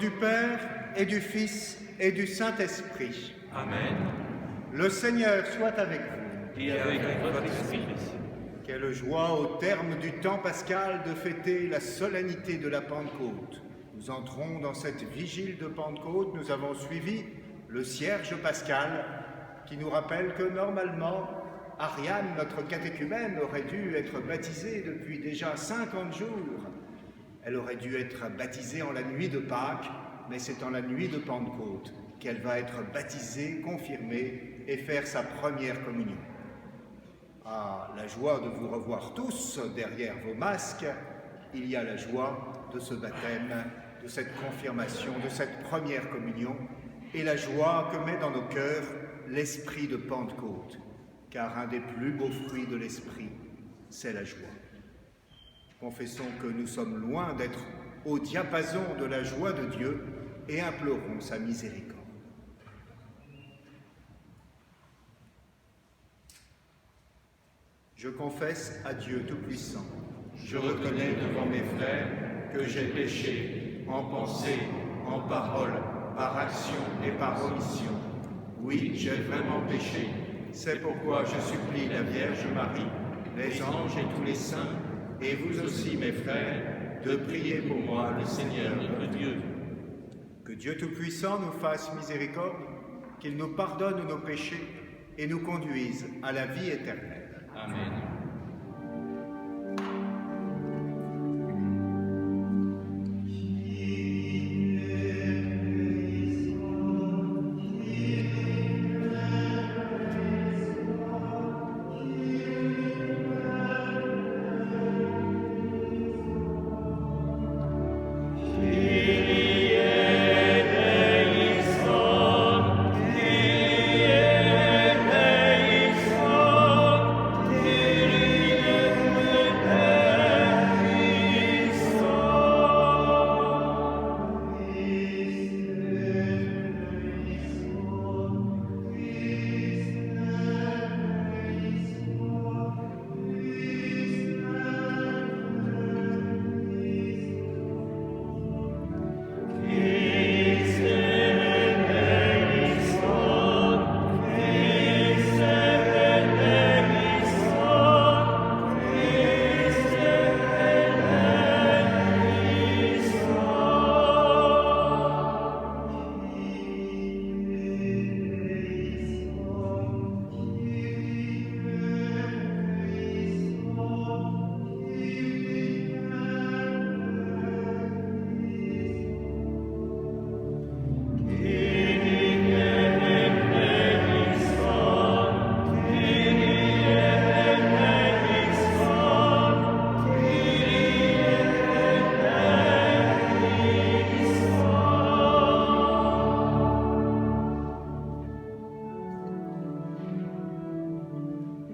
du Père et du Fils et du Saint-Esprit. Amen. Le Seigneur soit avec vous. Et avec votre esprit. Quelle joie au terme du temps pascal de fêter la solennité de la Pentecôte. Nous entrons dans cette vigile de Pentecôte, nous avons suivi le cierge pascal qui nous rappelle que normalement, Ariane, notre catéchumène, aurait dû être baptisée depuis déjà 50 jours. Elle aurait dû être baptisée en la nuit de Pâques, mais c'est en la nuit de Pentecôte qu'elle va être baptisée, confirmée et faire sa première communion. Ah, la joie de vous revoir tous derrière vos masques, il y a la joie de ce baptême, de cette confirmation, de cette première communion, et la joie que met dans nos cœurs l'esprit de Pentecôte, car un des plus beaux fruits de l'esprit, c'est la joie. Confessons que nous sommes loin d'être au diapason de la joie de Dieu et implorons sa miséricorde. Je confesse à Dieu Tout-Puissant, Je reconnais devant mes frères que j'ai péché en pensée, en parole, par action et par omission. Oui, j'ai vraiment péché. C'est pourquoi je supplie la Vierge Marie, les anges et tous les saints, et vous aussi, mes frères, de prier pour moi, le Seigneur notre Dieu. que Dieu Tout-Puissant nous fasse miséricorde, qu'il nous pardonne nos péchés et nous conduise à la vie éternelle. Amen.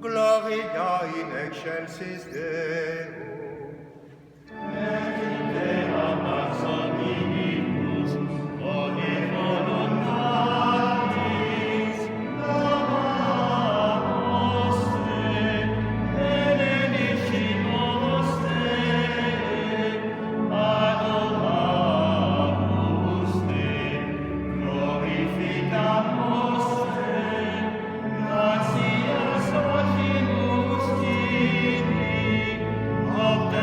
Gloria in excelsis Deo. Of the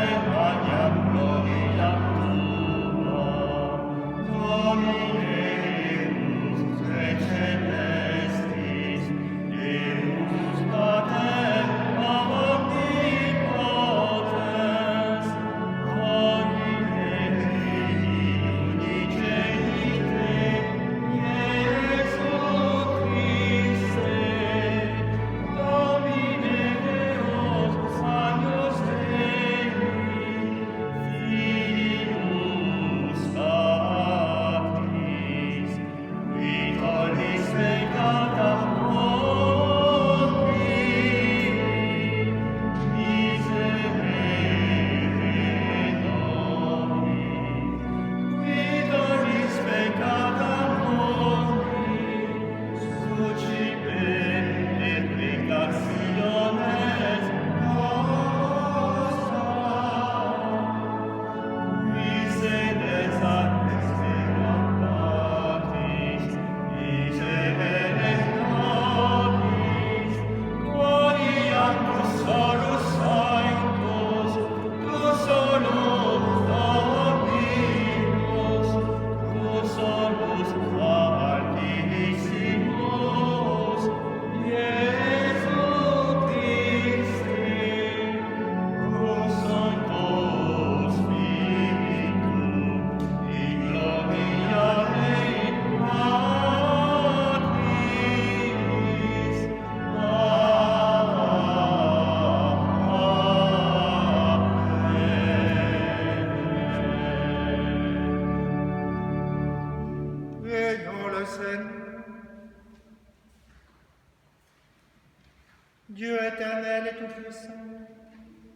éternel et tout-puissant,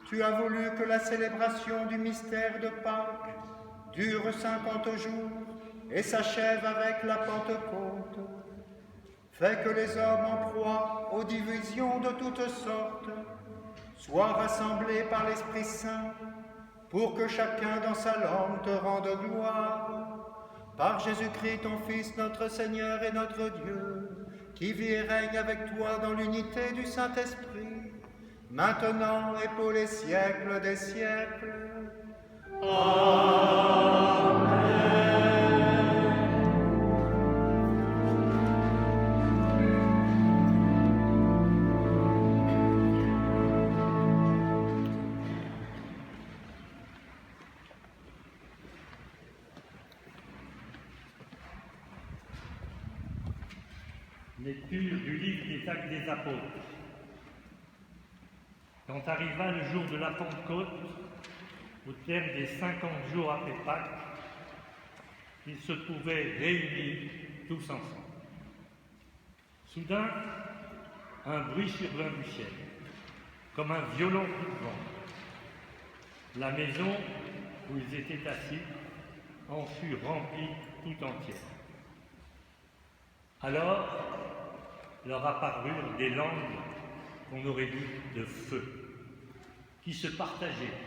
tu as voulu que la célébration du mystère de Pâques dure 50 jours et s'achève avec la Pentecôte. Fais que les hommes en proie aux divisions de toutes sortes soient rassemblés par l'Esprit Saint pour que chacun dans sa langue te rende gloire. Par Jésus-Christ, ton Fils, notre Seigneur et notre Dieu, qui vit et règne avec toi dans l'unité du Saint-Esprit, maintenant et pour les siècles des siècles. Amen. Lecture du livre des Actes des Apôtres. Quand arriva le jour de la Pentecôte, au terme des 50 jours après Pâques, ils se trouvaient réunis tous ensemble. Soudain, un bruit survint du ciel, comme un violent coup de vent. La maison où ils étaient assis en fut remplie tout entière. Alors, leur apparurent des langues qu'on aurait dit de feu, qui se partageaient,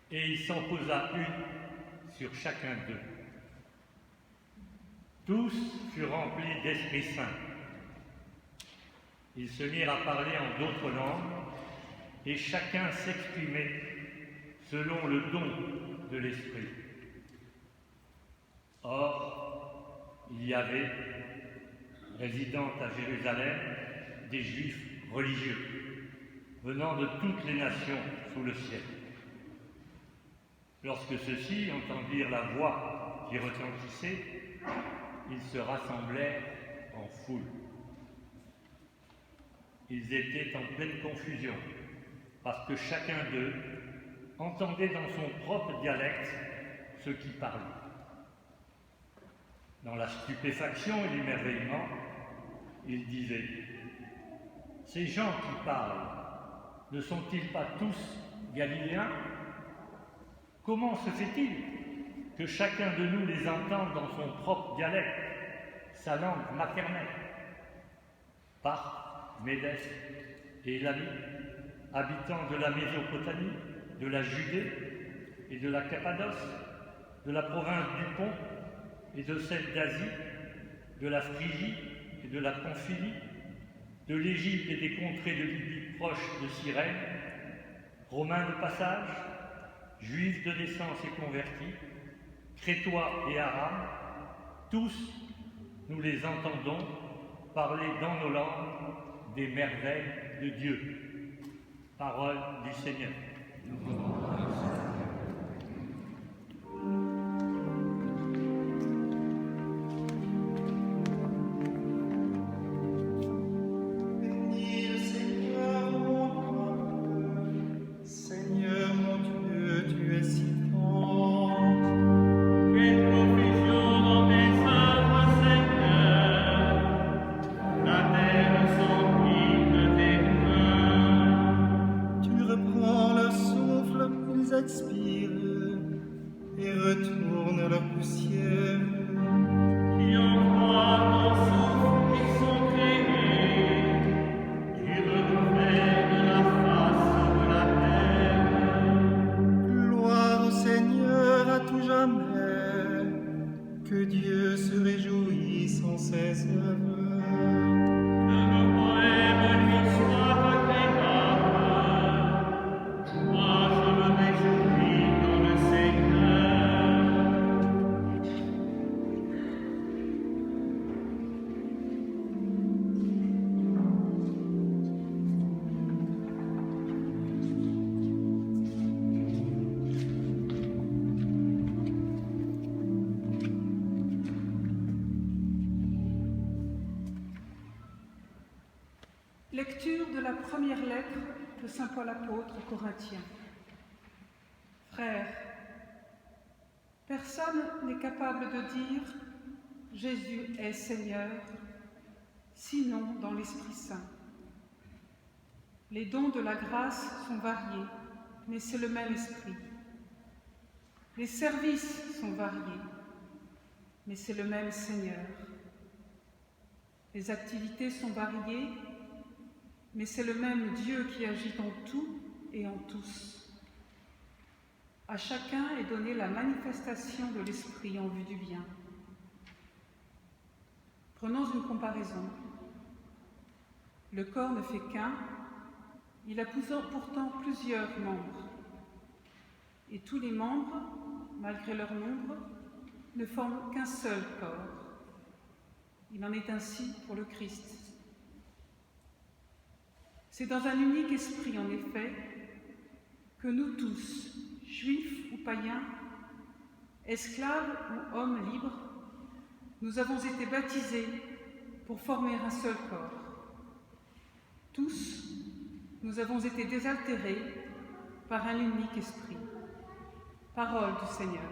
et il s'en posa une sur chacun d'eux. Tous furent remplis d'Esprit Saint. Ils se mirent à parler en d'autres langues, et chacun s'exprimait selon le don de l'Esprit. Or, il y avait, résidant à Jérusalem, des Juifs religieux, venant de toutes les nations sous le ciel. Lorsque ceux-ci entendirent la voix qui retentissait, ils se rassemblèrent en foule. Ils étaient en pleine confusion, parce que chacun d'eux entendait dans son propre dialecte ceux qui parlaient. Dans la stupéfaction et l'émerveillement, ils disaient « Ces gens qui parlent, ne sont-ils pas tous Galiléens? Comment se fait-il que chacun de nous les entende dans son propre dialecte, sa langue maternelle? Parthes, Médès et Élamie, habitants de la Mésopotamie, de la Judée et de la Cappadoce, de la province du Pont et de celle d'Asie, de la Phrygie et de la Pamphylie, de l'Égypte et des contrées de Libye proches de Cyrène, Romains de passage, Juifs de naissance et convertis, Crétois et Arabes, tous, nous les entendons parler dans nos langues des merveilles de Dieu. Parole du Seigneur. Lecture de la première lettre de saint Paul apôtre aux Corinthiens. Frères, personne n'est capable de dire « Jésus est Seigneur » sinon dans l'Esprit Saint. Les dons de la grâce sont variés, mais c'est le même esprit. Les services sont variés, mais c'est le même Seigneur. Les activités sont variées, mais c'est le même Dieu qui agit en tout et en tous. À chacun est donnée la manifestation de l'Esprit en vue du bien. Prenons une comparaison. Le corps ne fait qu'un, il a pourtant plusieurs membres. Et tous les membres, malgré leur nombre, ne forment qu'un seul corps. Il en est ainsi pour le Christ. C'est dans un unique esprit, en effet, que nous tous, juifs ou païens, esclaves ou hommes libres, nous avons été baptisés pour former un seul corps. Tous, nous avons été désaltérés par un unique esprit. Parole du Seigneur.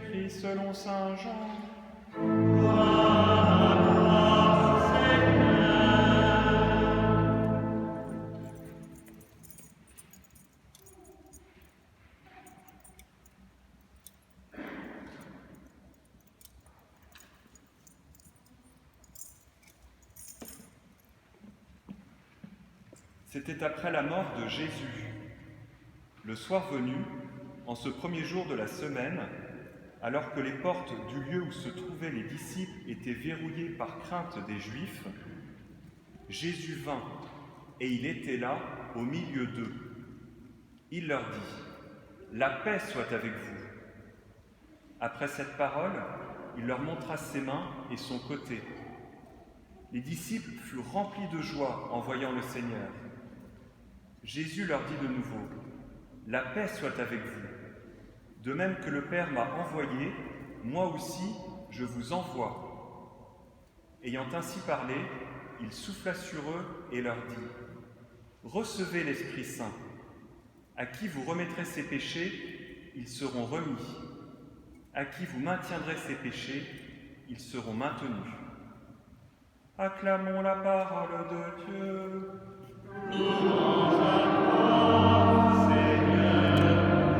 Jésus-Christ selon saint Jean. C'était après la mort de Jésus. Le soir venu, en ce premier jour de la semaine, alors que les portes du lieu où se trouvaient les disciples étaient verrouillées par crainte des Juifs, Jésus vint, et il était là, au milieu d'eux. Il leur dit : « La paix soit avec vous. » Après cette parole, il leur montra ses mains et son côté. Les disciples furent remplis de joie en voyant le Seigneur. Jésus leur dit de nouveau : « La paix soit avec vous. De même que le Père m'a envoyé, moi aussi je vous envoie. » Ayant ainsi parlé, il souffla sur eux et leur dit : « Recevez l'Esprit Saint. À qui vous remettrez ses péchés, ils seront remis. À qui vous maintiendrez ses péchés, ils seront maintenus. » Acclamons la parole de Dieu. Louange à toi, Seigneur Jésus.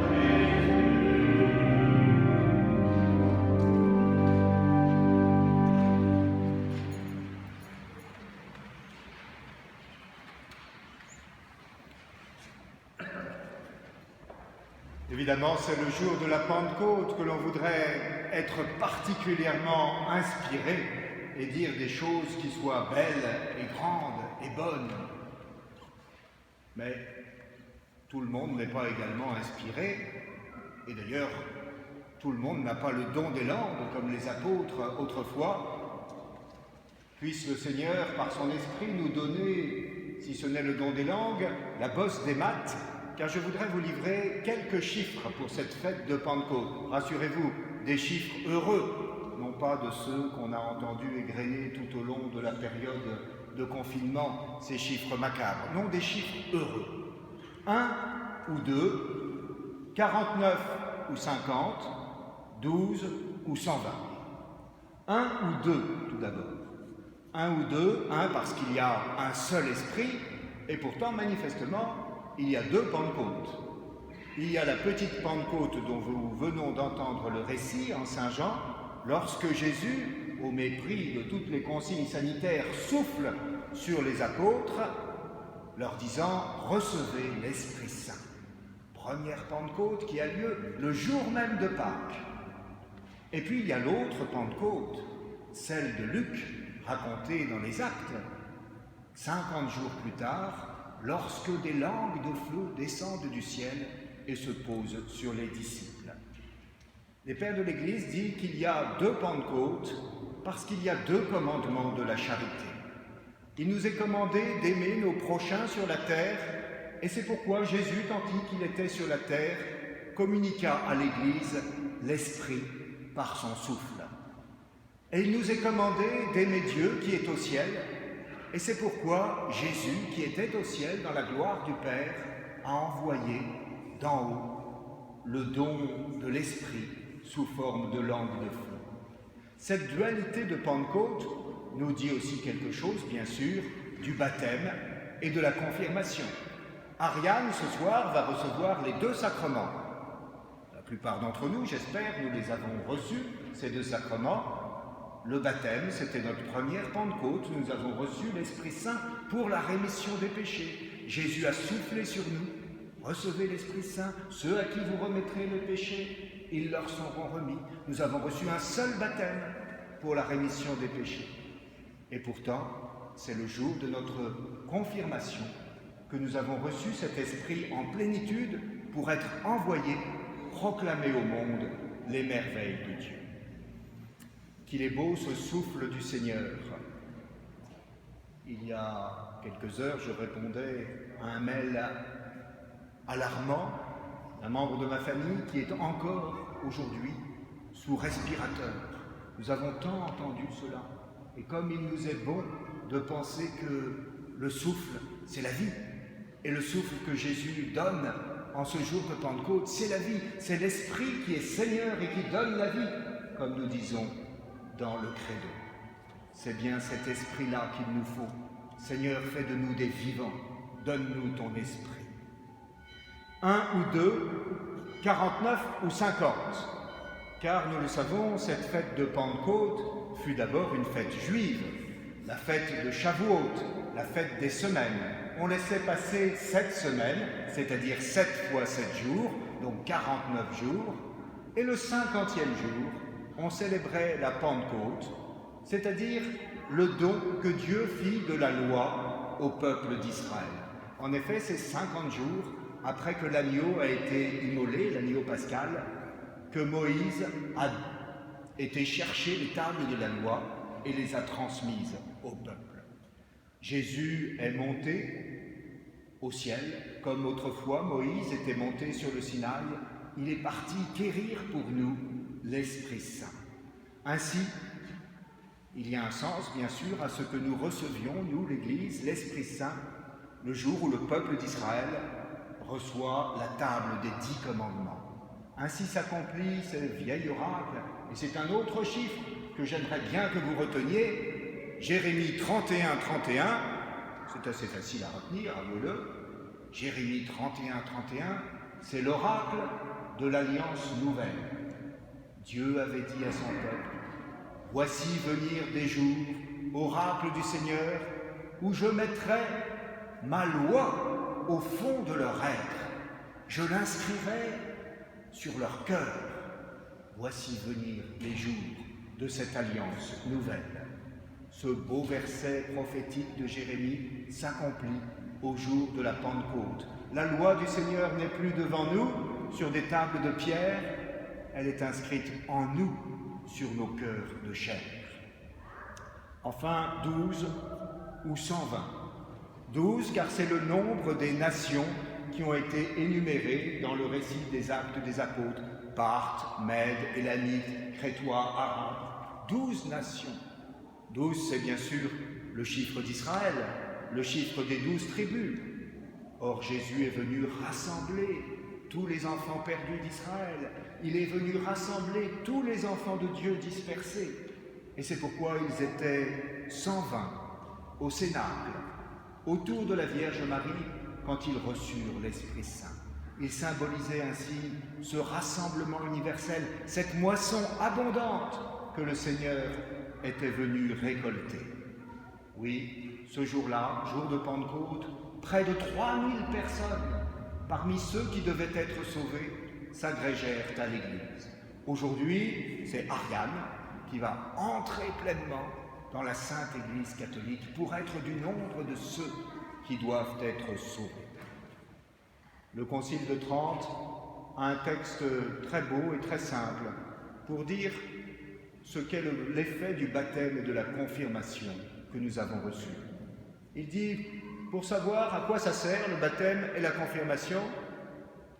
Évidemment, c'est le jour de la Pentecôte que l'on voudrait être particulièrement inspiré et dire des choses qui soient belles et grandes et bonnes. Mais tout le monde n'est pas également inspiré, et d'ailleurs, tout le monde n'a pas le don des langues comme les apôtres autrefois. Puisse le Seigneur, par son esprit, nous donner, si ce n'est le don des langues, la bosse des maths, car je voudrais vous livrer quelques chiffres pour cette fête de Pentecôte. Rassurez-vous, des chiffres heureux, non pas de ceux qu'on a entendus égrener tout au long de la période de confinement, ces chiffres macabres. Non, des chiffres heureux. 1 ou 2, 49 ou 50, 12 ou 120. 1 ou 2, tout d'abord. 1 ou 2, 1 parce qu'il y a un seul esprit, et pourtant, manifestement, il y a 2 Pentecôtes. Il y a la petite Pentecôte dont nous venons d'entendre le récit en Saint Jean, lorsque Jésus, au mépris de toutes les consignes sanitaires, souffle sur les apôtres, leur disant « Recevez l'Esprit Saint ». Première Pentecôte qui a lieu le jour même de Pâques. Et puis il y a l'autre Pentecôte, celle de Luc, racontée dans les Actes, 50 jours plus tard, lorsque des langues de feu descendent du ciel et se posent sur les disciples. Les pères de l'Église disent qu'il y a 2 Pentecôtes parce qu'il y a 2 commandements de la charité. Il nous est commandé d'aimer nos prochains sur la terre, et c'est pourquoi Jésus, tandis qu'il était sur la terre, communiqua à l'Église l'Esprit par son souffle. Et il nous est commandé d'aimer Dieu qui est au ciel, et c'est pourquoi Jésus, qui était au ciel dans la gloire du Père, a envoyé d'en haut le don de l'Esprit sous forme de langue de feu. Cette dualité de Pentecôte nous dit aussi quelque chose, bien sûr, du baptême et de la confirmation. Ariane, ce soir, va recevoir les 2 sacrements. La plupart d'entre nous, j'espère, nous les avons reçus, ces 2 sacrements. Le baptême, c'était notre première Pentecôte, nous avons reçu l'Esprit Saint pour la rémission des péchés. Jésus a soufflé sur nous, recevez l'Esprit Saint, ceux à qui vous remettrez le péché, ils leur seront remis. Nous avons reçu un seul baptême pour la rémission des péchés. Et pourtant, c'est le jour de notre confirmation que nous avons reçu cet Esprit en plénitude pour être envoyés, proclamer au monde les merveilles de Dieu. Qu'il est beau ce souffle du Seigneur. Il y a quelques heures, je répondais à un mail alarmant d'un membre de ma famille qui est encore aujourd'hui sous respirateur. Nous avons tant entendu cela. Et comme il nous est bon de penser que le souffle, c'est la vie, et le souffle que Jésus donne en ce jour de Pentecôte, c'est la vie, c'est l'Esprit qui est Seigneur et qui donne la vie, comme nous disons dans le credo. C'est bien cet esprit-là qu'il nous faut. Seigneur, fais de nous des vivants, donne-nous ton esprit. 1 ou 2, 49 ou 50. Car nous le savons, cette fête de Pentecôte fut d'abord une fête juive, la fête de Shavuot, la fête des semaines. On laissait passer 7 semaines, c'est-à-dire 7 fois 7 jours, donc 49 jours, et le 50e jour, on célébrait la Pentecôte, c'est-à-dire le don que Dieu fit de la loi au peuple d'Israël. En effet, c'est 50 jours après que l'agneau a été immolé, l'agneau pascal, que Moïse a été chercher les tables de la loi et les a transmises au peuple. Jésus est monté au ciel, comme autrefois Moïse était monté sur le Sinaï. Il est parti quérir pour nous l'Esprit Saint. Ainsi, il y a un sens, bien sûr, à ce que nous recevions, nous, l'Église, l'Esprit Saint, le jour où le peuple d'Israël reçoit la table des 10 commandements. Ainsi s'accomplit ce vieil oracle, et c'est un autre chiffre que j'aimerais bien que vous reteniez. Jérémie 31, 31, c'est assez facile à retenir, avouez-le. Jérémie 31, 31, c'est l'oracle de l'Alliance nouvelle. Dieu avait dit à son peuple, « Voici venir des jours, oracle du Seigneur, où je mettrai ma loi au fond de leur être. Je l'inscrirai sur leur cœur. Voici venir les jours de cette alliance nouvelle. » Ce beau verset prophétique de Jérémie s'accomplit au jour de la Pentecôte. La loi du Seigneur n'est plus devant nous sur des tables de pierre, elle est inscrite en nous sur nos cœurs de chair. Enfin, 12 ou 120. 12 car c'est le nombre des nations qui ont été énumérées dans le récit des Actes des Apôtres, Parthes, Mèdes, Élamites, Crétois, Arabes. 12 nations. 12, c'est bien sûr le chiffre d'Israël, le chiffre des 12 tribus. Or, Jésus est venu rassembler tous les enfants perdus d'Israël. Il est venu rassembler tous les enfants de Dieu dispersés. Et c'est pourquoi ils étaient 120 au Cénacle, autour de la Vierge Marie, quand ils reçurent l'Esprit Saint. Ils symbolisaient ainsi ce rassemblement universel, cette moisson abondante que le Seigneur était venu récolter. Oui, ce jour-là, jour de Pentecôte, près de 3000 personnes, parmi ceux qui devaient être sauvés, s'agrégèrent à l'Église. Aujourd'hui, c'est Ariane qui va entrer pleinement dans la Sainte Église catholique pour être du nombre de ceux qui doivent être sauvés. Le Concile de Trente a un texte très beau et très simple pour dire ce qu'est l'effet du baptême et de la confirmation que nous avons reçu. Il dit, pour savoir à quoi ça sert le baptême et la confirmation,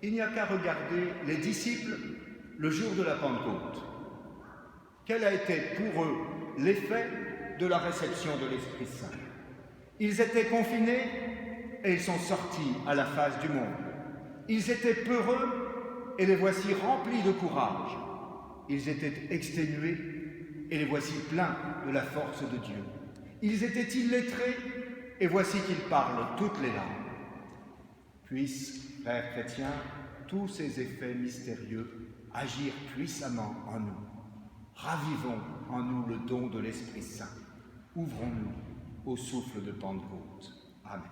il n'y a qu'à regarder les disciples le jour de la Pentecôte. Quel a été pour eux l'effet de la réception de l'Esprit Saint? Ils étaient confinés et ils sont sortis à la face du monde. Ils étaient peureux et les voici remplis de courage. Ils étaient exténués et les voici pleins de la force de Dieu. Ils étaient illettrés et voici qu'ils parlent toutes les langues. Puissent, frères chrétiens, tous ces effets mystérieux agir puissamment en nous. Ravivons en nous le don de l'Esprit Saint. Ouvrons-nous au souffle de Pentecôte. Amen.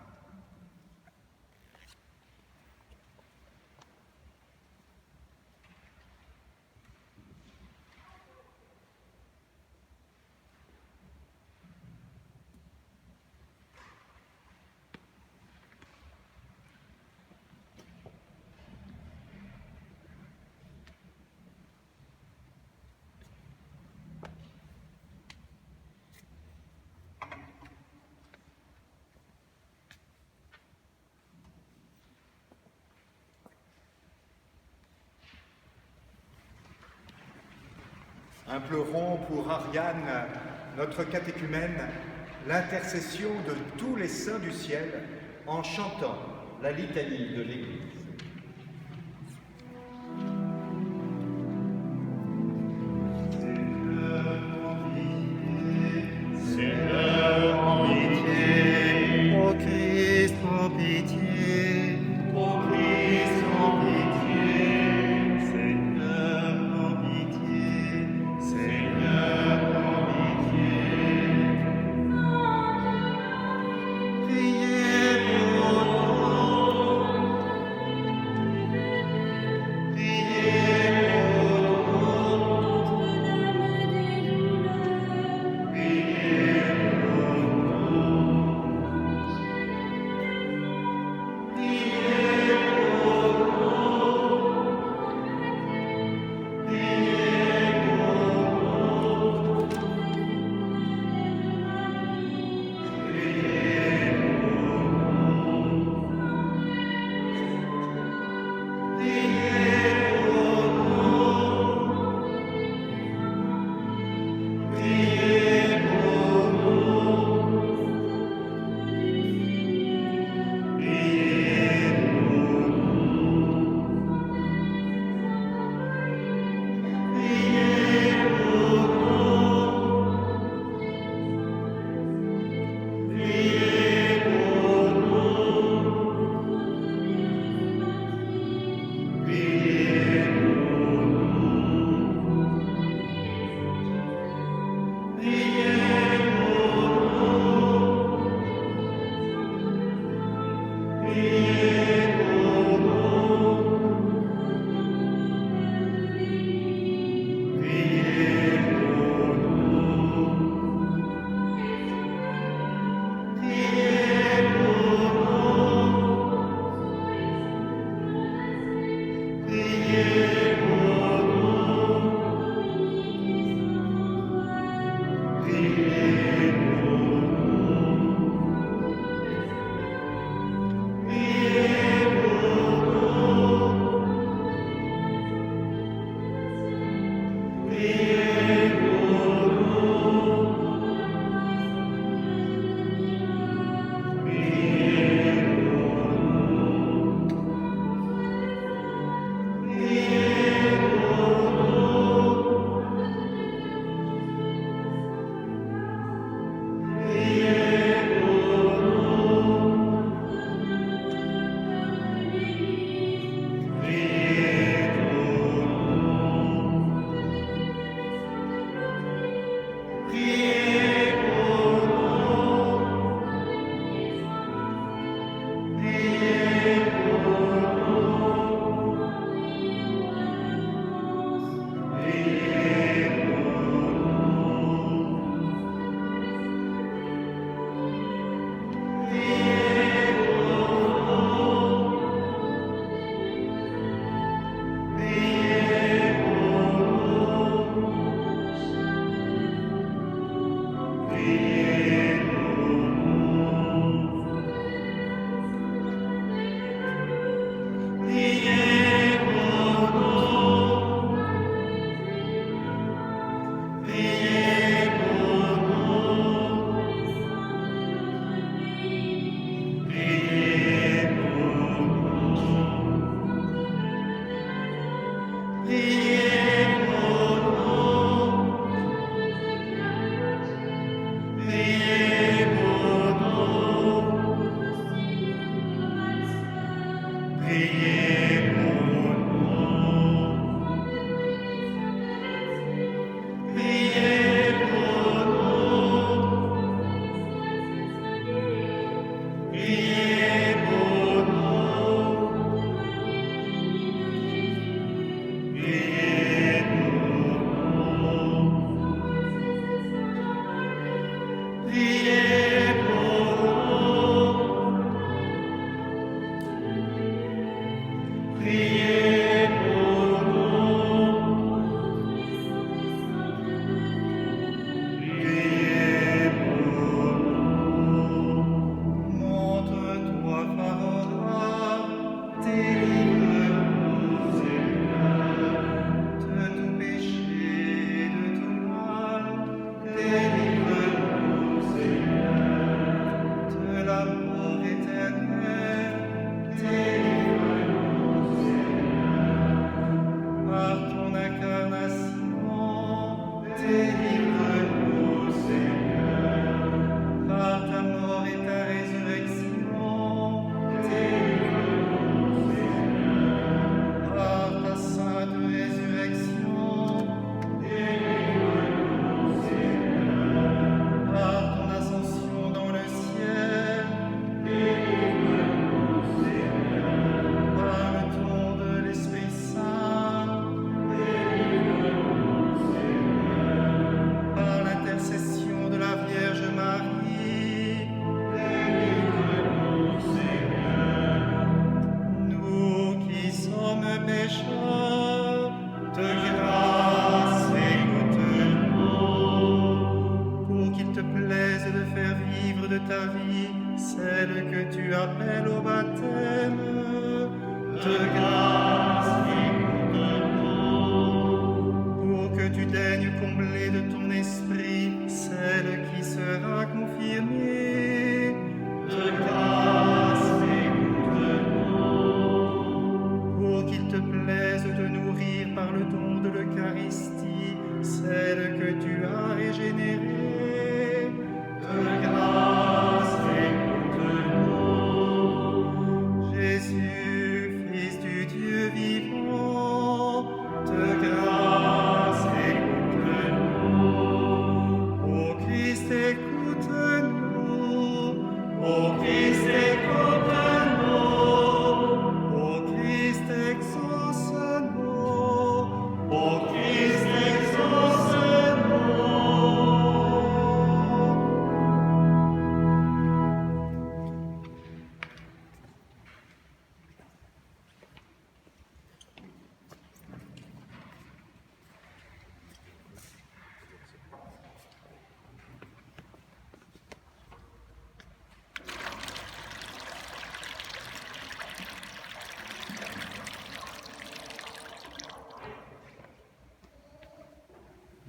Implorons pour Ariane, notre catéchumène, l'intercession de tous les saints du ciel en chantant la litanie de l'Église.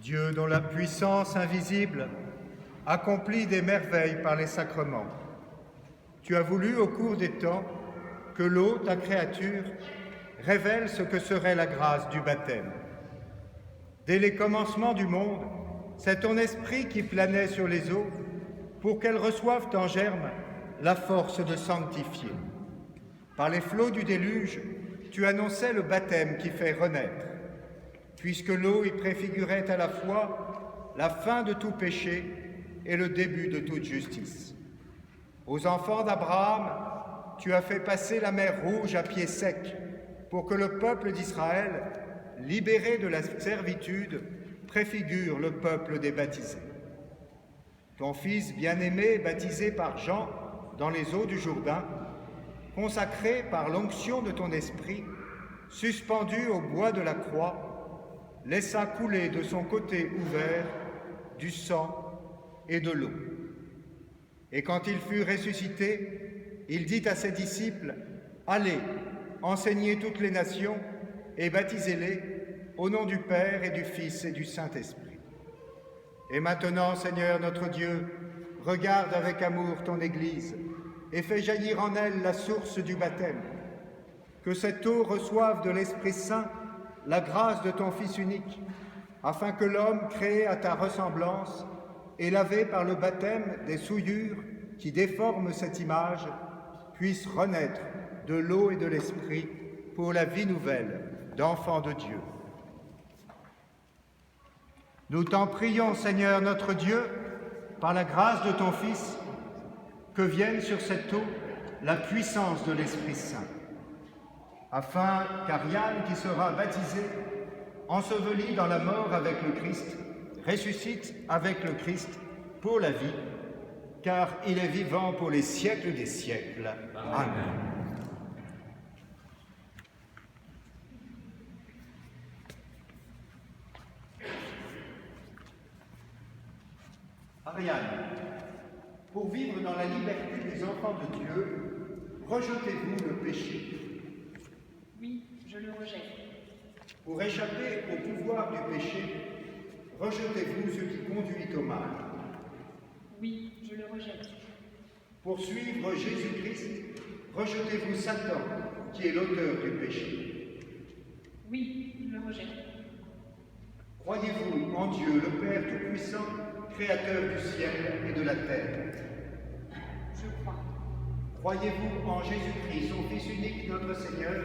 Dieu dont la puissance invisible accomplit des merveilles par les sacrements. Tu as voulu au cours des temps que l'eau, ta créature, révèle ce que serait la grâce du baptême. Dès les commencements du monde, c'est ton esprit qui planait sur les eaux pour qu'elles reçoivent en germe la force de sanctifier. Par les flots du déluge, tu annonçais le baptême qui fait renaître, puisque l'eau y préfigurait à la fois la fin de tout péché et le début de toute justice. Aux enfants d'Abraham, tu as fait passer la mer Rouge à pied sec pour que le peuple d'Israël, libéré de la servitude, préfigure le peuple des baptisés. Ton Fils bien-aimé, baptisé par Jean dans les eaux du Jourdain, consacré par l'onction de ton esprit, suspendu au bois de la croix, laissa couler de son côté ouvert du sang et de l'eau. Et quand il fut ressuscité, il dit à ses disciples, « Allez, enseignez toutes les nations et baptisez-les au nom du Père et du Fils et du Saint-Esprit. Et maintenant, Seigneur notre Dieu, regarde avec amour ton Église et fais jaillir en elle la source du baptême. Que cette eau reçoive de l'Esprit Saint la grâce de ton Fils unique, afin que l'homme créé à ta ressemblance et lavé par le baptême des souillures qui déforment cette image, puisse renaître de l'eau et de l'Esprit pour la vie nouvelle d'enfants de Dieu. Nous t'en prions, Seigneur notre Dieu, par la grâce de ton Fils, que vienne sur cette eau la puissance de l'Esprit Saint, afin qu'Ariane, qui sera baptisé, enseveli dans la mort avec le Christ, ressuscite avec le Christ pour la vie, car il est vivant pour les siècles des siècles. Amen. Ariane, pour vivre dans la liberté des enfants de Dieu, rejetez-vous le péché. Oui, je le rejette. Pour échapper au pouvoir du péché, rejetez-vous ce qui conduit au mal. Oui, je le rejette. Pour suivre Jésus-Christ, rejetez-vous Satan, qui est l'auteur du péché. Oui, je le rejette. Croyez-vous en Dieu, le Père Tout-Puissant, Créateur du ciel et de la terre? Je crois. Croyez-vous en Jésus-Christ, son Fils unique, notre Seigneur,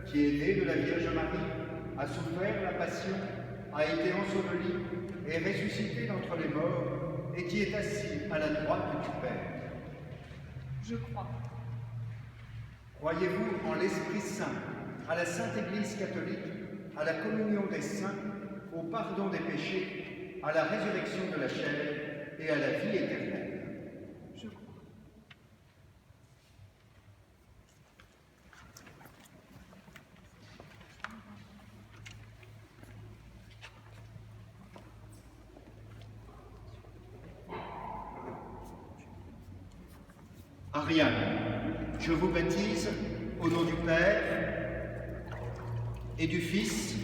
qui est né de la Vierge Marie, a souffert la passion, a été enseveli et ressuscité d'entre les morts, et qui est assis à la droite du Père? Je crois. Croyez-vous en l'Esprit Saint, à la Sainte Église catholique, à la communion des saints, au pardon des péchés, à la résurrection de la chair et à la vie éternelle? Je crois. Ariane, je vous baptise au nom du Père et du Fils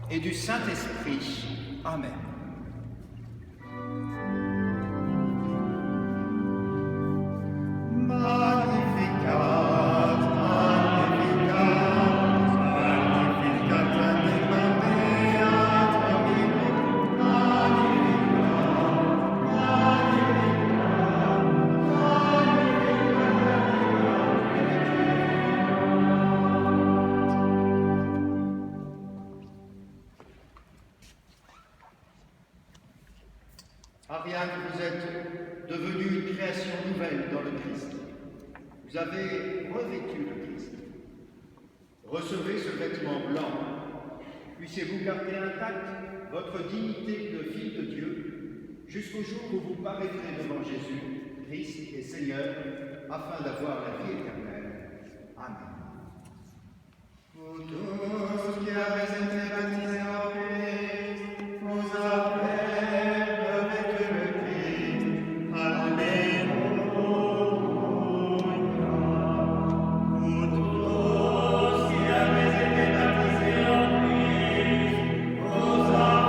et du Saint-Esprit. Amen. Ariane, vous êtes devenue une création nouvelle dans le Christ. Vous avez revêtu le Christ. Recevez ce vêtement blanc. Puissiez-vous garder intacte votre dignité de fille de Dieu jusqu'au jour où vous paraîtrez devant Jésus, Christ et Seigneur, afin d'avoir la vie éternelle. Amen. Vous tous qui avez été baptisés en Christ, vous avez Vous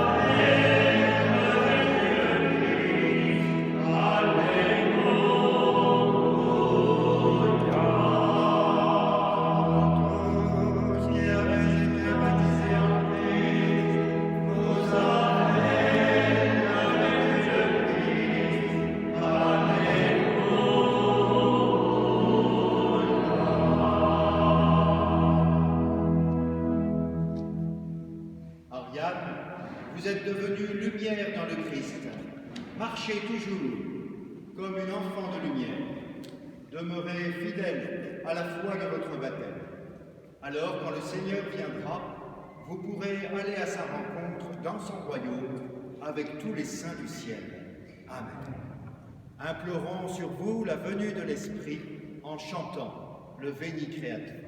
vous êtes devenus lumière dans le Christ. Marchez toujours comme une enfant de lumière. Demeurez fidèles à la foi de votre baptême. Alors, quand le Seigneur viendra, vous pourrez aller à sa rencontre dans son royaume avec tous les saints du ciel. Amen. Implorons sur vous la venue de l'Esprit en chantant le Veni Creator.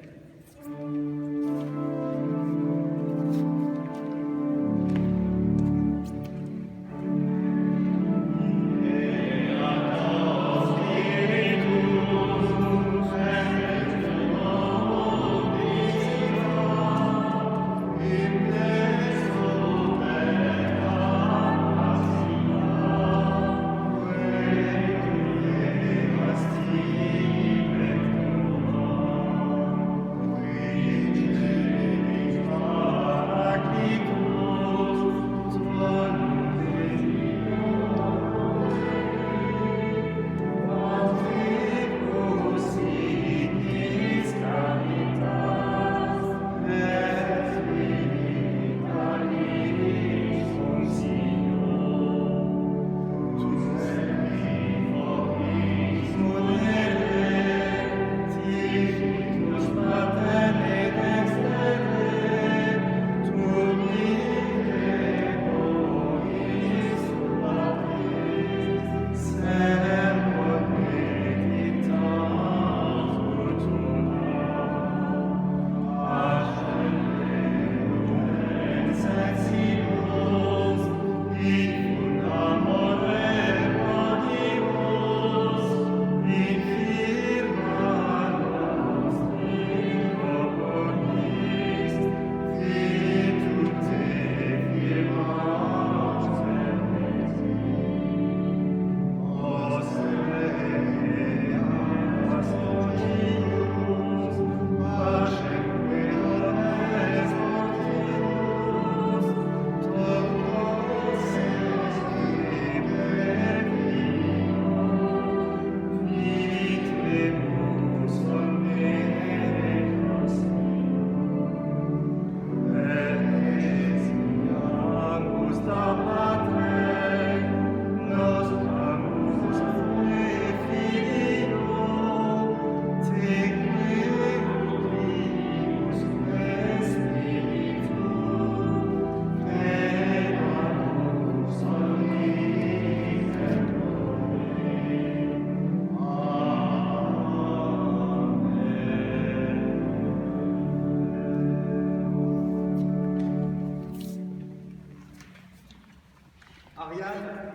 Ariane,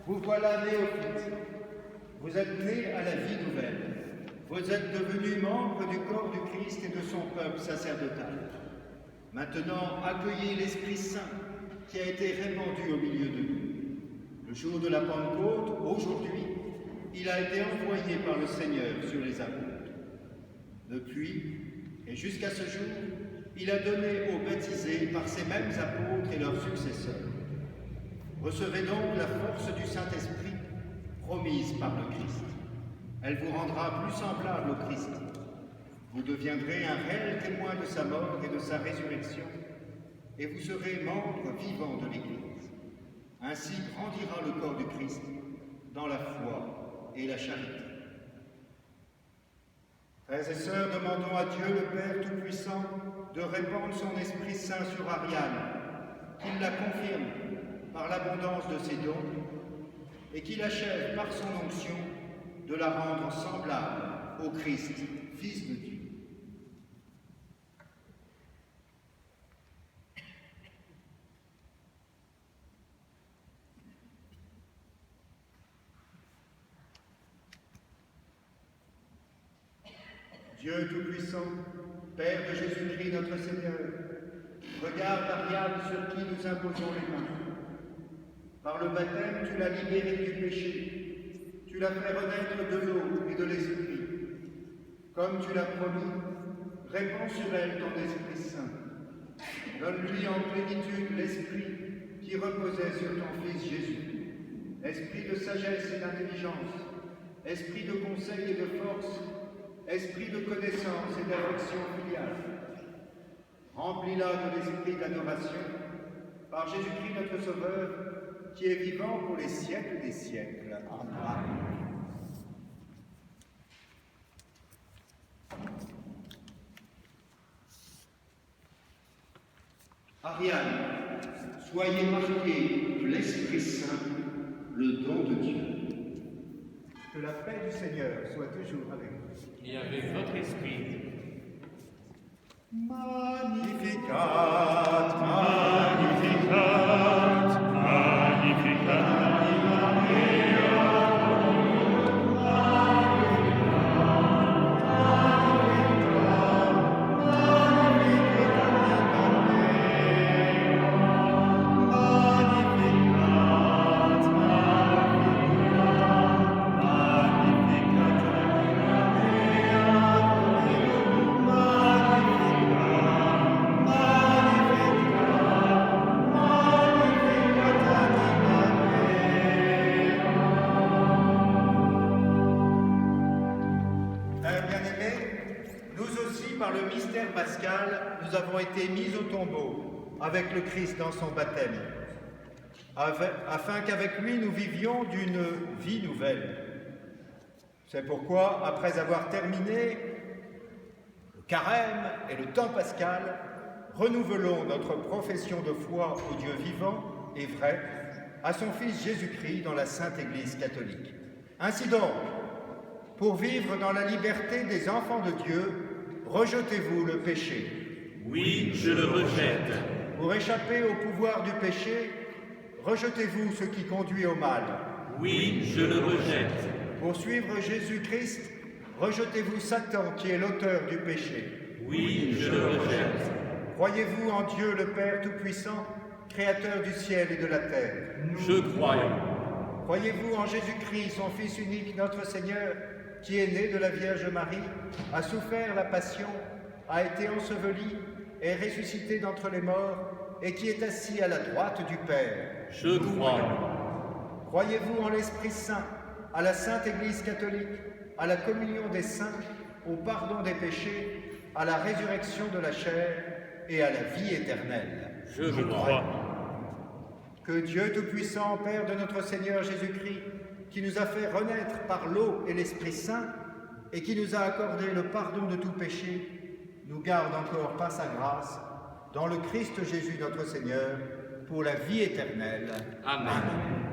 vous voilà néophyte. Vous êtes né à la vie nouvelle. Vous êtes devenu membre du corps du Christ et de son peuple sacerdotal. Maintenant, accueillez l'Esprit Saint qui a été répandu au milieu de nous. Le jour de la Pentecôte, aujourd'hui, il a été envoyé par le Seigneur sur les apôtres. Depuis, et jusqu'à ce jour, il a donné aux baptisés par ces mêmes apôtres et leurs successeurs. Recevez donc la force du Saint-Esprit promise par le Christ. Elle vous rendra plus semblable au Christ. Vous deviendrez un réel témoin de sa mort et de sa résurrection, et vous serez membre vivant de l'Église. Ainsi grandira le corps du Christ dans la foi et la charité. Frères et sœurs, demandons à Dieu le Père Tout-Puissant de répandre son Esprit Saint sur Ariane, qu'il la confirme par l'abondance de ses dons, et qu'il achève par son onction de la rendre semblable au Christ, Fils de Dieu. Dieu Tout-Puissant, Père de Jésus-Christ notre Seigneur, regarde Ariane sur qui nous imposons les mains. Par le baptême, tu l'as libérée du péché, tu l'as fait renaître de l'eau et de l'Esprit. Comme tu l'as promis, répands sur elle ton Esprit Saint. Donne-lui en plénitude l'Esprit qui reposait sur ton Fils Jésus. Esprit de sagesse et d'intelligence, esprit de conseil et de force, esprit de connaissance et d'affection filiale. Remplis-la de l'esprit d'adoration par Jésus-Christ notre Sauveur, qui est vivant pour les siècles des siècles. Amen. Ariane, soyez marqués de l'Esprit Saint, le don de Dieu. Que la paix du Seigneur soit toujours avec vous. Et avec votre esprit. Magnificat, Magnificat, Magnificat. Par le mystère pascal, nous avons été mis au tombeau avec le Christ dans son baptême, afin qu'avec lui nous vivions d'une vie nouvelle. C'est pourquoi, après avoir terminé le carême et le temps pascal, renouvelons notre profession de foi au Dieu vivant et vrai, à son Fils Jésus-Christ dans la Sainte Église catholique. Ainsi donc, pour vivre dans la liberté des enfants de Dieu, rejetez-vous le péché. Oui, je le rejette. Pour échapper au pouvoir du péché, rejetez-vous ce qui conduit au mal. Oui, je le rejette. Pour suivre Jésus-Christ, rejetez-vous Satan qui est l'auteur du péché. Oui, je le rejette. Croyez-vous en Dieu le Père Tout-Puissant, Créateur du ciel et de la terre? Je crois. Croyez-vous en Jésus-Christ, son Fils unique, notre Seigneur, qui est né de la Vierge Marie, a souffert la passion, a été enseveli, est ressuscité d'entre les morts, et qui est assis à la droite du Père? Je crois. Croyez-vous en l'Esprit Saint, à la Sainte Église catholique, à la communion des saints, au pardon des péchés, à la résurrection de la chair et à la vie éternelle? Je crois. Que Dieu Tout-Puissant, Père de notre Seigneur Jésus-Christ, qui nous a fait renaître par l'eau et l'Esprit Saint, et qui nous a accordé le pardon de tout péché, nous garde encore par sa grâce, dans le Christ Jésus notre Seigneur, pour la vie éternelle. Amen. Amen.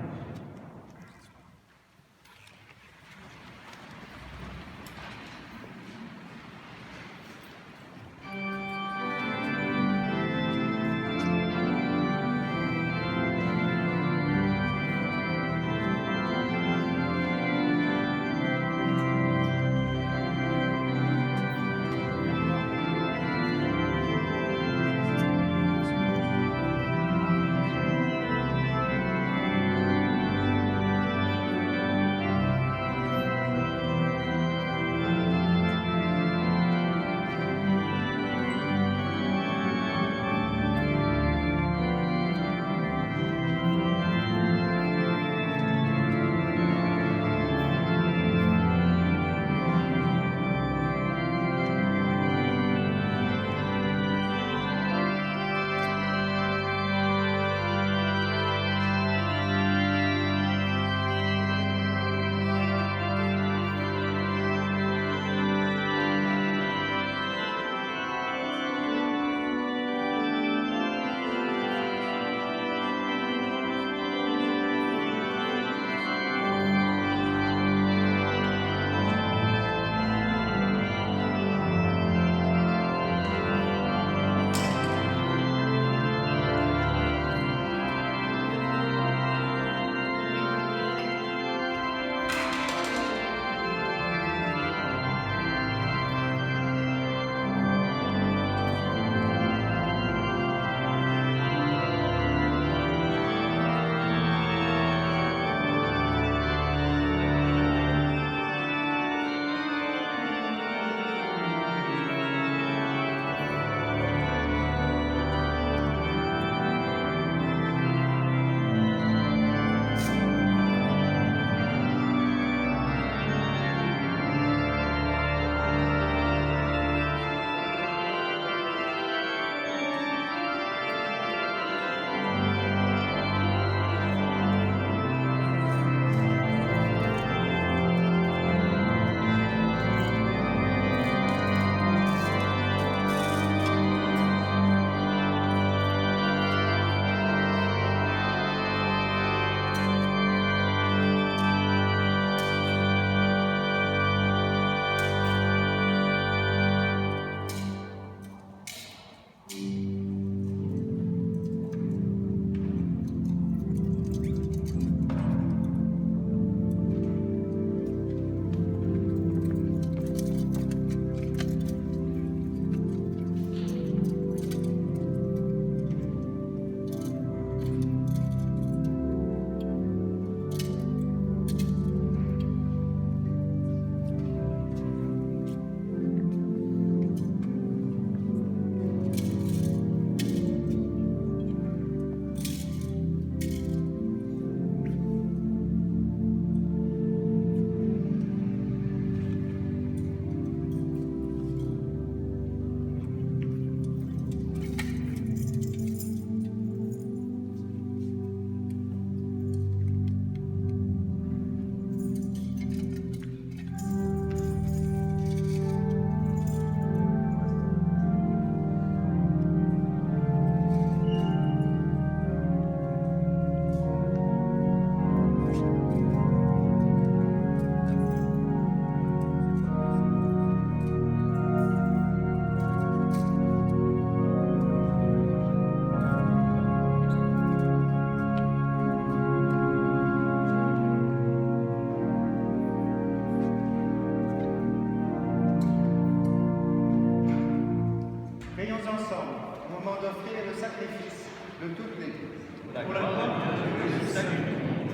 de toute l'Église. Pour la gloire de Dieu, le salut du monde.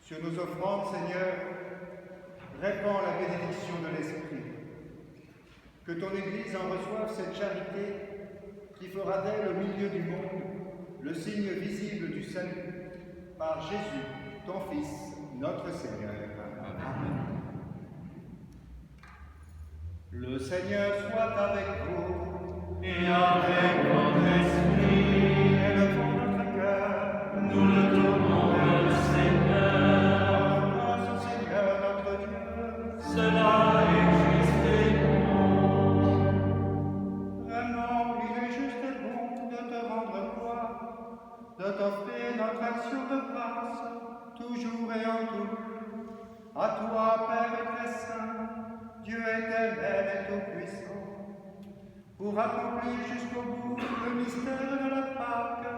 Sur nos offrandes, Seigneur, répands la bénédiction de l'Esprit. Que ton Église en reçoive cette charité qui fera d'elle au milieu du monde le signe visible du salut par Jésus, ton Fils, notre Seigneur. Amen. Le Seigneur soit avec vous Et avec votre esprit, élevons notre cœur. nous le tournons vers le Seigneur. Rendons grâce au Seigneur notre Dieu. Cela est juste et bon. Vraiment, il est juste et bon de te rendre gloire, de t'offrir notre action de grâce, toujours et en tout. À toi, Père très saint, Dieu éternel et tout-puissant, pour accomplir jusqu'au bout le mystère de la Pâque,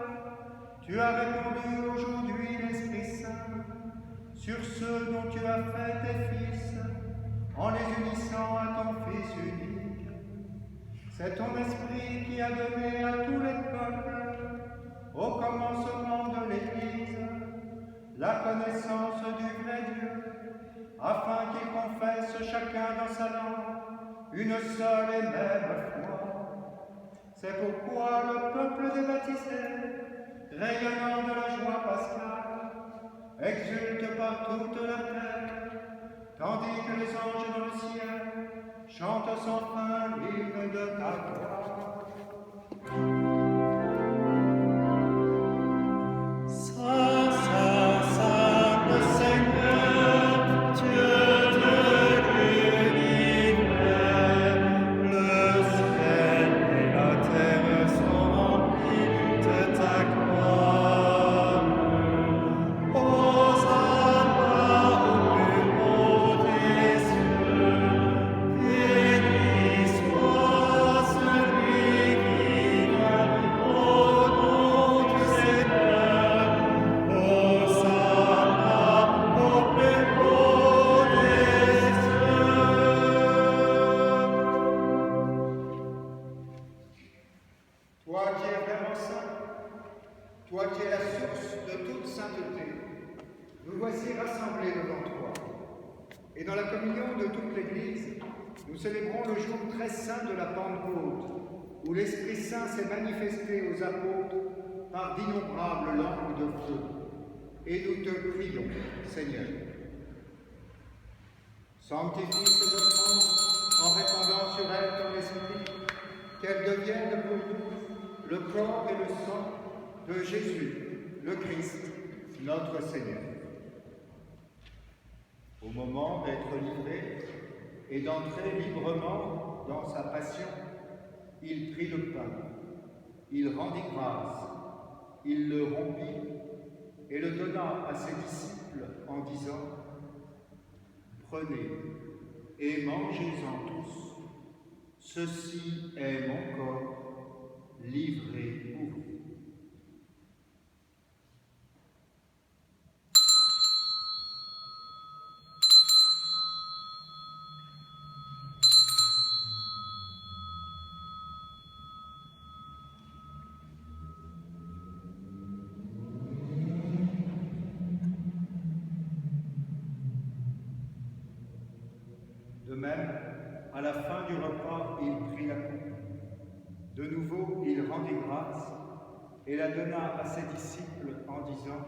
tu as répandu aujourd'hui l'Esprit Saint sur ceux dont tu as fait tes fils, en les unissant à ton Fils unique. C'est ton Esprit qui a donné à tous les peuples, au commencement de l'Église, la connaissance du vrai Dieu, afin qu'ils confessent chacun dans sa langue une seule et même foi. C'est pourquoi le peuple des baptisés, rayonnant de la joie pascale, exulte par toute la terre, tandis que les anges dans le ciel chantent sans fin l'hymne de ta gloire. Saint, Saint, Saint, le Seigneur, Dieu de l'univers, le ciel et la terre sont remplis de ta gloire. Hosanna au plus haut des cieux, béni soit celui qui vient au nom du Seigneur. Hosanna au plus haut des cieux. Toi qui es vraiment saint, toi qui es la source de toute sainteté, nous voici rassemblés devant toi. Et dans la communion de toute l'Église, nous célébrons le jour très saint de la Pentecôte, où l'Esprit Saint s'est manifesté aux apôtres par d'innombrables langues de feu. Et nous te prions, Seigneur. Sanctifie ces offrandes en répandant sur elles ton esprit, qu'elles deviennent pour nous le corps et le sang de Jésus, le Christ, notre Seigneur. Au moment d'être livré et d'entrer librement dans sa passion, il prit le pain, il rendit grâce, il le rompit et le donna à ses disciples en disant : « Prenez et mangez-en tous, ceci est mon corps livré pour vous. » De même, à la fin du repas, il prit la coupe. De nouveau, il rendit grâce et la donna à ses disciples en disant :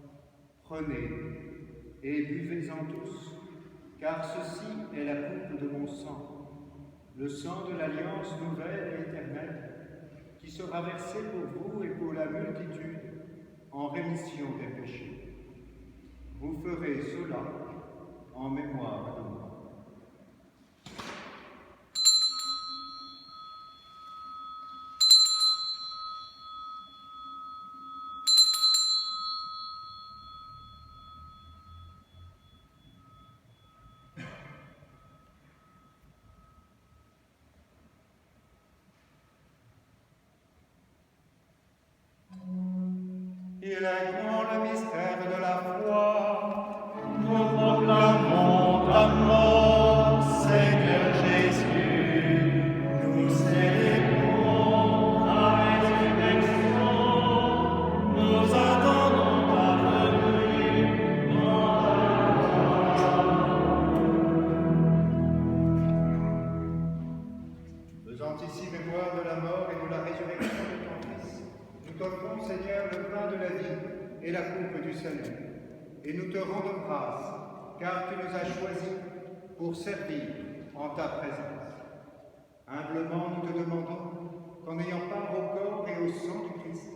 « Prenez et buvez-en tous, car ceci est la coupe de mon sang, le sang de l'alliance nouvelle et éternelle, qui sera versé pour vous et pour la multitude en rémission des péchés. Vous ferez cela en mémoire de moi. » Il est grand le mystère de la foi. Nous proclamons ta mort, Seigneur Jésus. Nous célébrons ta résurrection. et la coupe du salut. Et nous te rendons grâce, car tu nous as choisis pour servir en ta présence. Humblement, nous te demandons qu'en ayant part au corps et au sang du Christ,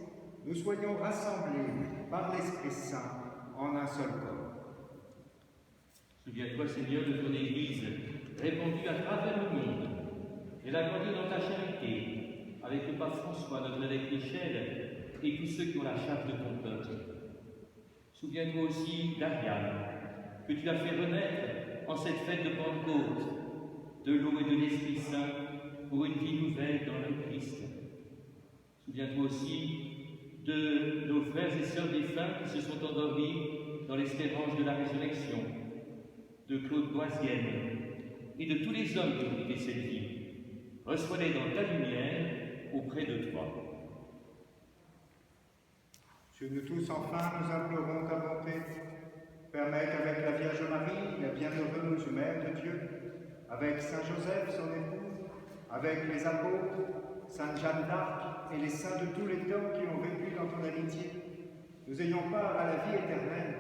nous soyons rassemblés par l'Esprit Saint en un seul corps. Souviens-toi, Seigneur, de ton Église, répandue à travers le monde, et la grandie dans ta charité, avec le pape François, notre évêque Michel, et tous ceux qui ont la charge de ton peuple. Souviens-toi aussi d'Ariane, que tu as fait renaître en cette fête de Pentecôte, de l'eau et de l'Esprit Saint, pour une vie nouvelle dans le Christ. Souviens-toi aussi de nos frères et sœurs défunts qui se sont endormis dans l'espérance de la résurrection, de Claude Boisienne et de tous les hommes qui ont quitté cette vie. Reçois-les dans ta lumière auprès de toi. Dieu, nous tous, enfin, nous implorons ta bonté. Permets qu'avec la Vierge Marie, la bienheureuse Mère de Dieu, avec Saint Joseph, son époux, avec les apôtres, Sainte Jeanne d'Arc et les saints de tous les temps qui ont vécu dans ton amitié, nous ayons part à la vie éternelle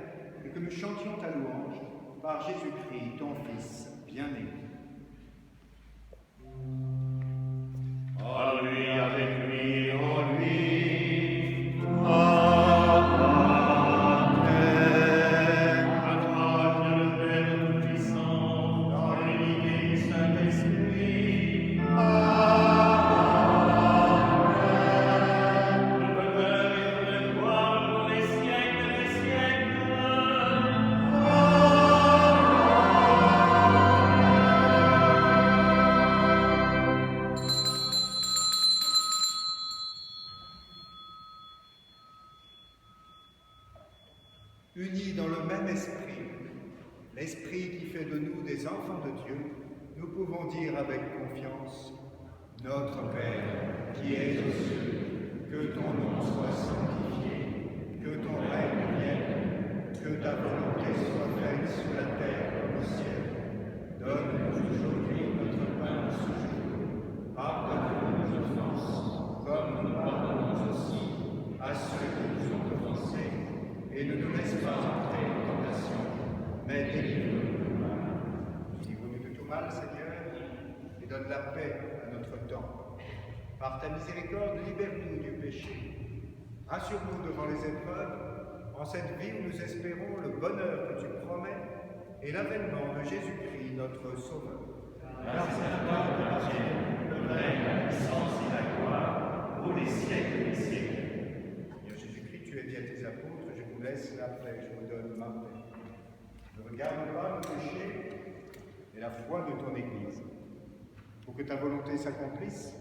et que nous chantions ta louange par Jésus-Christ, ton Fils bien-aimé. À lui, avec lui, en lui. Unis dans le même esprit, l'esprit qui fait de nous des enfants de Dieu, nous pouvons dire avec confiance: Notre Père, qui es aux cieux, que ton nom soit sanctifié, que ton règne vienne, que ta volonté soit faite sur la terre comme au ciel. Donne-nous aujourd'hui notre pain de ce jour. Pardonne-nous nos offenses, comme nous pardonnons aussi à ceux qui nous ont offensés. Et ne nous laisse pas entrer en tentation, mais délivre-nous du mal. Délivre-nous de tout mal, Seigneur, et donne la paix à notre temps. Par ta miséricorde, libère-nous du péché. Rassure-nous devant les épreuves, en cette vie où nous espérons le bonheur que tu promets et l'avènement de Jésus-Christ, notre Sauveur. Car c'est à toi que appartiennent le règne, la puissance et la gloire, pour les siècles des siècles. Seigneur Jésus-Christ, tu as dit à tes apôtres: je vous laisse la paix, je vous donne ma paix. Ne regarde pas nos péchés et la foi de ton Église. Pour que ta volonté s'accomplisse,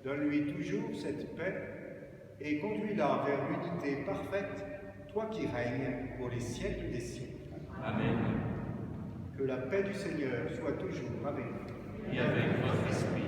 donne-lui toujours cette paix et conduis-la vers l'unité parfaite, toi qui règnes pour les siècles des siècles. Amen. Que la paix du Seigneur soit toujours avec vous. Et avec votre esprit.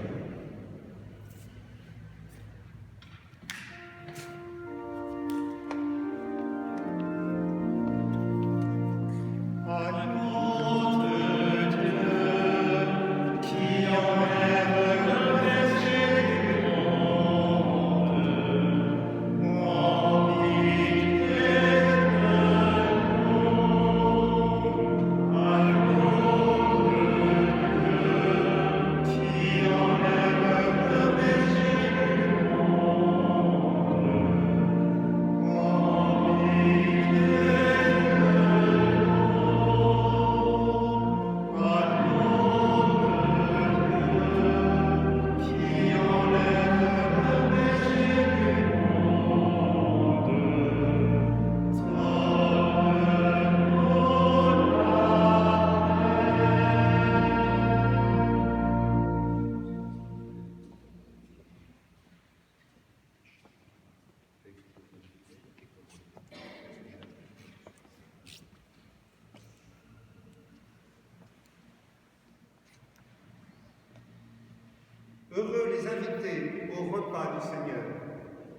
Heureux les invités au repas du Seigneur.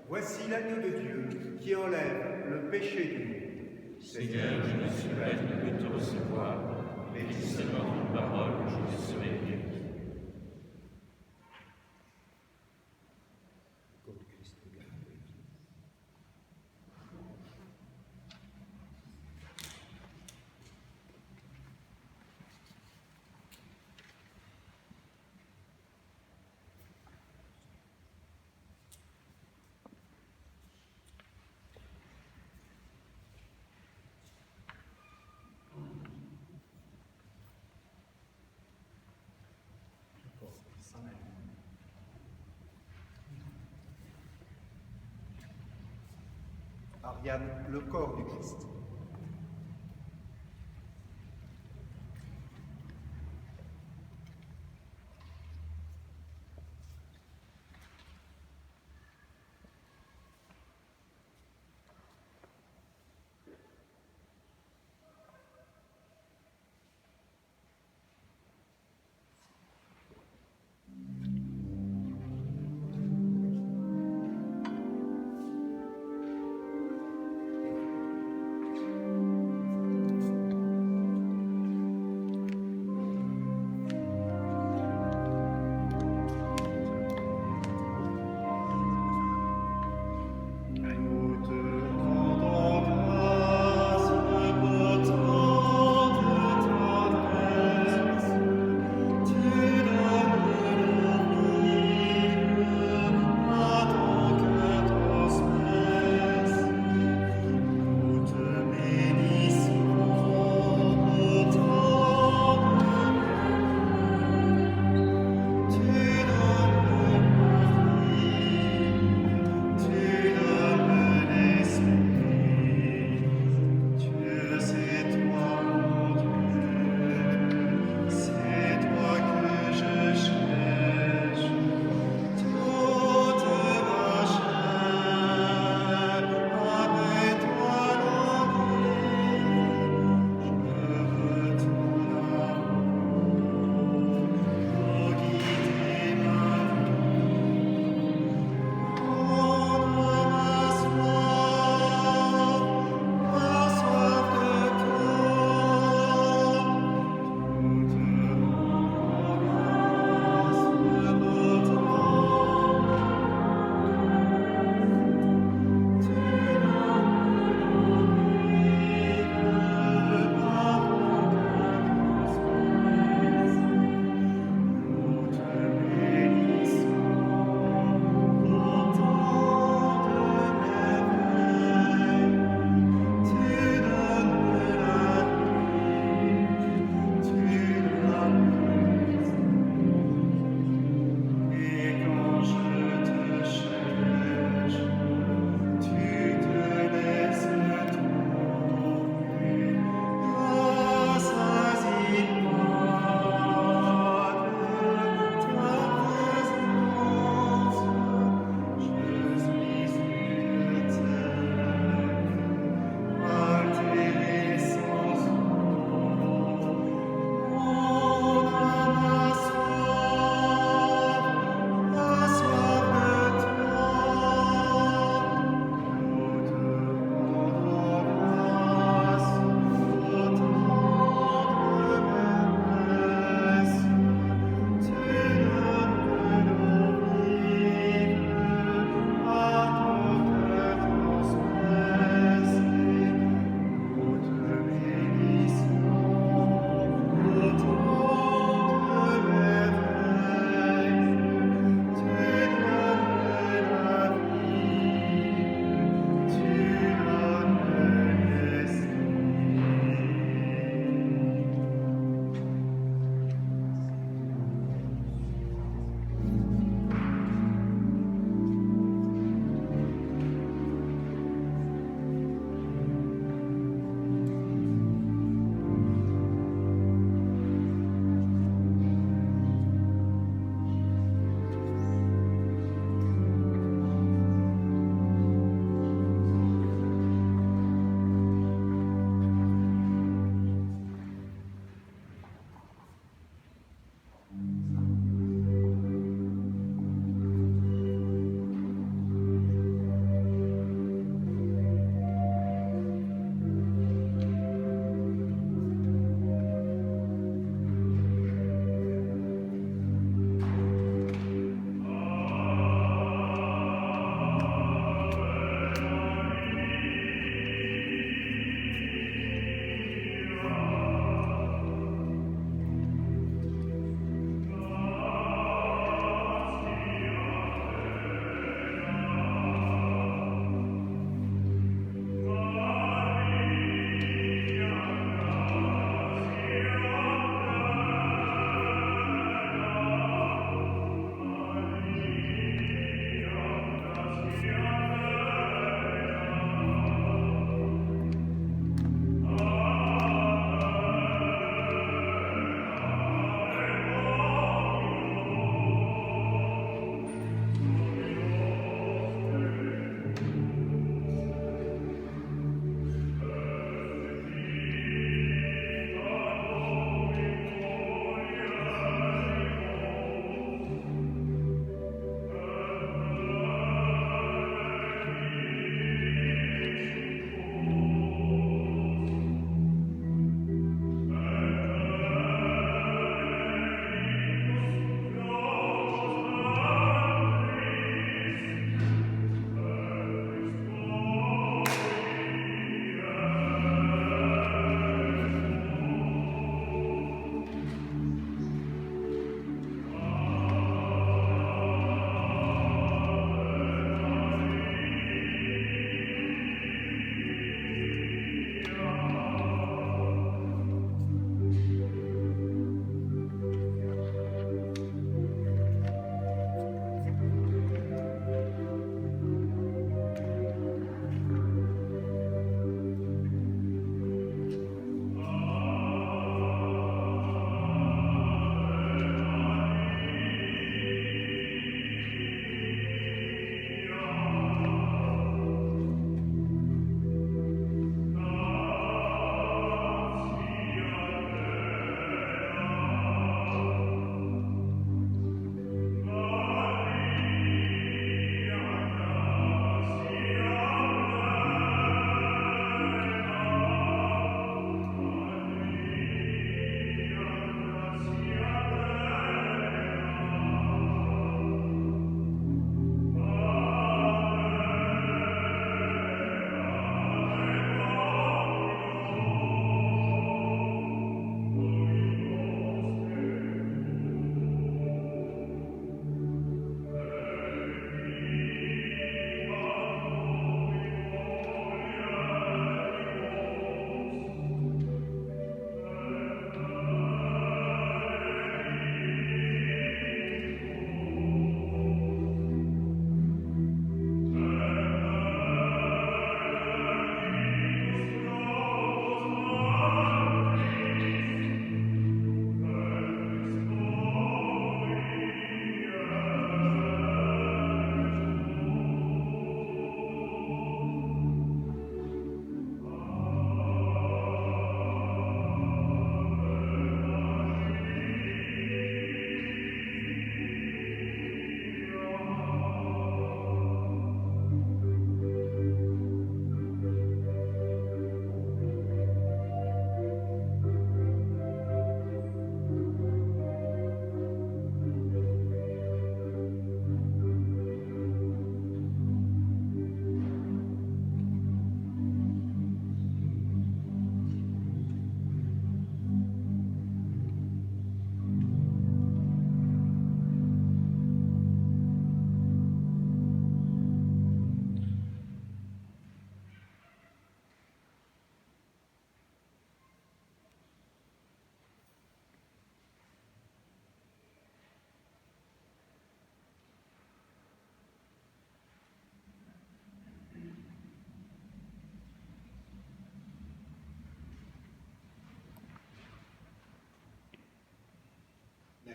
Voici l'agneau de Dieu qui enlève le péché du monde. Seigneur, je ne suis pas digne de te recevoir, mais dis seulement une parole, je serai guéri. Ariane, le corps du Christ.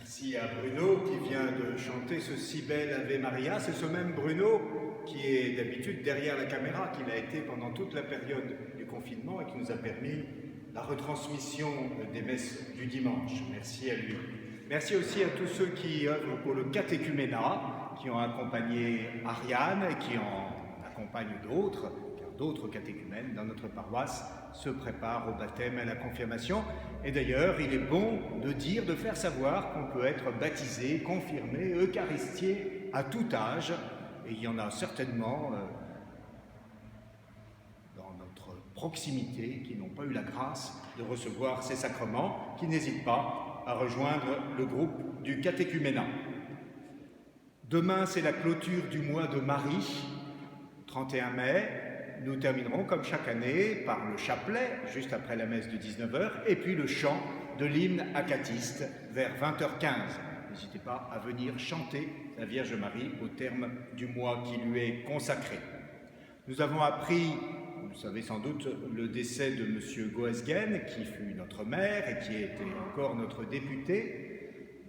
Merci à Bruno qui vient de chanter ce si bel Ave Maria. C'est ce même Bruno qui est d'habitude derrière la caméra, qui l'a été pendant toute la période du confinement et qui nous a permis la retransmission des messes du dimanche. Merci à lui. Merci aussi à tous ceux qui œuvrent pour le catéchuménat, qui ont accompagné Ariane et qui en accompagnent d'autres, car d'autres catéchumènes dans notre paroisse se préparent au baptême et à la confirmation. Et d'ailleurs, il est bon de faire savoir qu'on peut être baptisé, confirmé, eucharistié à tout âge. Et il y en a certainement dans notre proximité qui n'ont pas eu la grâce de recevoir ces sacrements, qui n'hésitent pas à rejoindre le groupe du catéchuménat. Demain, c'est la clôture du mois de Marie, 31 mai. Nous terminerons, comme chaque année, par le chapelet, juste après la messe de 19h, et puis le chant de l'hymne acatiste vers 20h15. N'hésitez pas à venir chanter la Vierge Marie au terme du mois qui lui est consacré. Nous avons appris, vous le savez sans doute, le décès de M. Goesgen, qui fut notre maire et qui était encore notre député.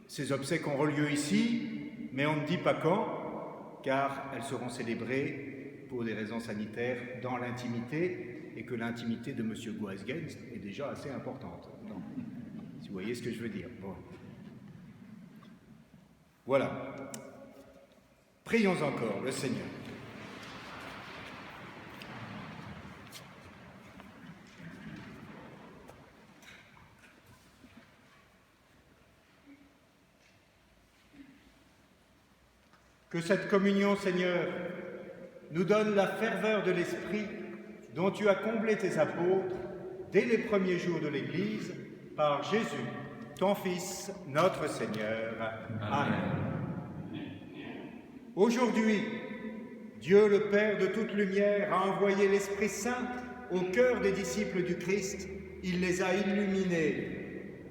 Ces obsèques auront lieu ici, mais on ne dit pas quand, car elles seront célébrées pour des raisons sanitaires dans l'intimité, et que l'intimité de M. Goesgen est déjà assez importante. Non. Si vous voyez ce que je veux dire. Bon. Voilà. Prions encore le Seigneur. Que cette communion, Seigneur, nous donne la ferveur de l'Esprit dont tu as comblé tes apôtres dès les premiers jours de l'Église par Jésus, ton Fils, notre Seigneur. Amen. Aujourd'hui, Dieu le Père de toute lumière a envoyé l'Esprit Saint au cœur des disciples du Christ. Il les a illuminés.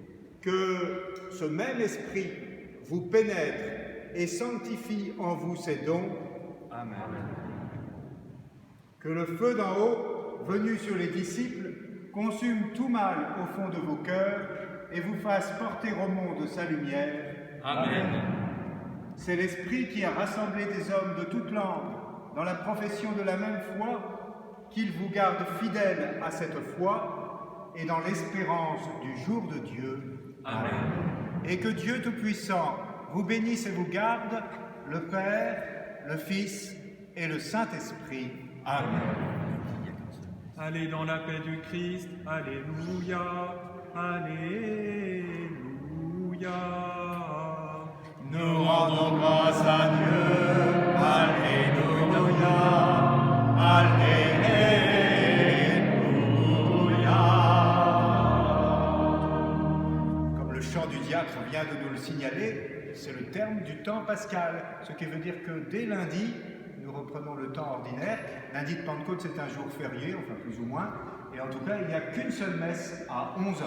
Que ce même Esprit vous pénètre et sanctifie en vous ses dons. Amen. Que le feu d'en haut, venu sur les disciples, consume tout mal au fond de vos cœurs et vous fasse porter au monde sa lumière. Amen. C'est l'Esprit qui a rassemblé des hommes de toute langue dans la profession de la même foi, qu'il vous garde fidèles à cette foi et dans l'espérance du jour de Dieu. Amen. Et que Dieu Tout-Puissant vous bénisse et vous garde, le Père, le Fils et le Saint-Esprit. Amen. Allez dans la paix du Christ, alléluia, alléluia. Nous rendons grâce à Dieu, alléluia, alléluia. Comme le chant du diacre vient de nous le signaler, c'est le terme du temps pascal, ce qui veut dire que dès lundi, nous reprenons le temps ordinaire. Lundi de Pentecôte, c'est un jour férié, enfin plus ou moins, et en tout cas, il n'y a qu'une seule messe à 11h.